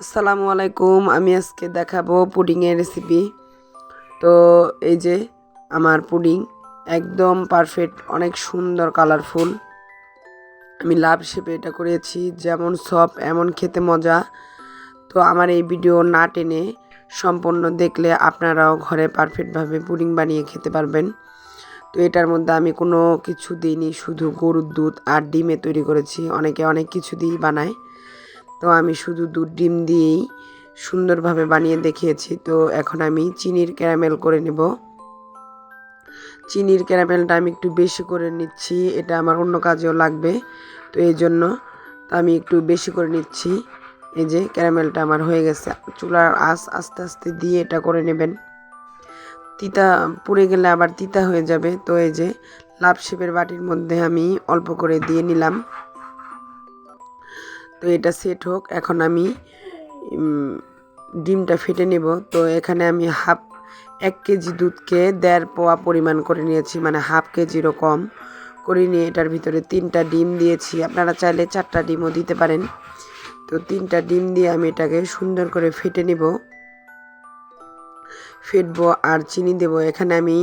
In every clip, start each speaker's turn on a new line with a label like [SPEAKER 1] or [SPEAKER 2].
[SPEAKER 1] আসসালামু আলাইকুম। আমি আজকে দেখাবো পুডিংয়ের রেসিপি। তো এই যে আমার পুডিং একদম পারফেক্ট, অনেক সুন্দর কালারফুল। আমি লাভ শেপে এটা করেছি, যেমন সফট এমন খেতে মজা। তো আমার এই ভিডিও না টেনে সম্পূর্ণ দেখলে আপনারাও ঘরে পারফেক্টভাবে পুডিং বানিয়ে খেতে পারবেন। তো এটার মধ্যে আমি কোনো কিছু দিইনি, শুধু গরুর দুধ আর ডিমে তৈরি করেছি। অনেকে অনেক কিছু দিয়েই বানায়, তো আমি শুধু দুধ ডিম দিয়েই সুন্দরভাবে বানিয়ে দেখিয়েছি। তো এখন আমি চিনির ক্যারামেল করে নেব। চিনির ক্যারামেলটা আমি একটু বেশি করে নিচ্ছি, এটা আমার অন্য কাজেও লাগবে। তো এই জন্য আমি একটু বেশি করে নিচ্ছি। এই যে ক্যারামেলটা আমার হয়ে গেছে। চুলার আঁচ আস্তে আস্তে দিয়ে এটা করে নেবেন, তিতা পুড়ে গেলে আবার তিতা হয়ে যাবে। তো এই যে লাভ শেপের বাটির মধ্যে আমি অল্প করে দিয়ে নিলাম। তো এটা সেট হোক, এখন আমি ডিমটা ফেটে নেব। তো এখানে আমি 1 কেজি দুধকে 1.5 পোয়া পরিমাণ করে নিয়েছি, মানে হাফ কেজিরও কম করে নিয়ে এটার ভিতরে 3টা ডিম দিয়েছি। আপনারা চাইলে 4টা ডিমও দিতে পারেন। তো 3টা ডিম দিয়ে আমি এটাকে সুন্দর করে ফেটে নেব, ফেটবো আর চিনি দেব। এখানে আমি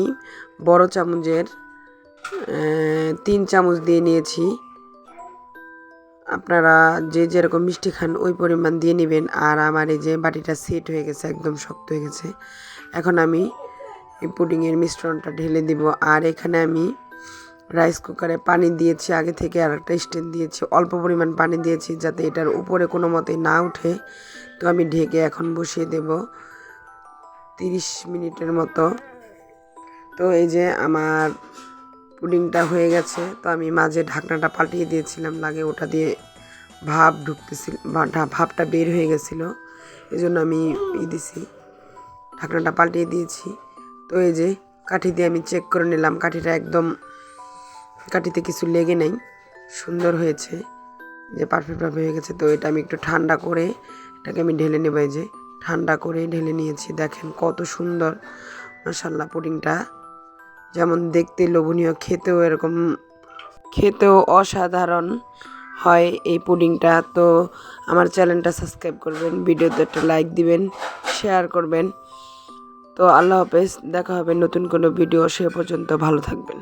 [SPEAKER 1] বড় চামচের 3 চামচ দিয়ে নিয়েছি। আপনারা যে যেরকম মিষ্টি খান ওই পরিমাণ দিয়ে নেবেন। আর আমার এই যে বাটিটা সেট হয়ে গেছে, একদম শক্ত হয়ে গেছে। এখন আমি এই পুডিংয়ের মিশ্রণটা ঢেলে দিব। আর এখানে আমি রাইস কুকারে পানি দিয়েছি আগে থেকে, আর একটা স্ট্যান্ড দিয়েছি। অল্প পরিমাণ পানি দিয়েছি যাতে এটার উপরে কোনো মতেই না উঠে। তো আমি ঢেকে এখন বসিয়ে দেব 30 মিনিটের মতো। তো এই যে আমার পুডিংটা হয়ে গেছে। তো আমি মাঝে ঢাকনাটা পাল্টিয়ে দিয়েছিলাম, লাগে ওটা দিয়ে ভাপ ঢুকতেছিল, ভাপটা বের হয়ে গেছিলো, এই জন্য আমি দিছি, ঢাকনাটা পাল্টিয়ে দিয়েছি। তো এই যে কাঠি দিয়ে আমি চেক করে নিলাম, কাঠিটা একদম, কাঠিতে কিছু লেগে নেই, সুন্দর হয়েছে, যে পারফেক্টভাবে হয়ে গেছে। তো এটা আমি একটু ঠান্ডা করে এটাকে আমি ঢেলে নেব। এই যে ঠান্ডা করে ঢেলে নিয়েছি, দেখেন কত সুন্দর মাশাআল্লাহ পুডিংটা। যেমন দেখতে লোভনীয়, খেতেও অসাধারণ হয় এই পুডিংটা। তো আমার চ্যানেলটা সাবস্ক্রাইব করবেন, ভিডিওতে একটা লাইক দিবেন, শেয়ার করবেন। তো আল্লাহ হাফেজ, দেখা হবে নতুন কোনো ভিডিও। সে পর্যন্ত ভালো থাকবেন।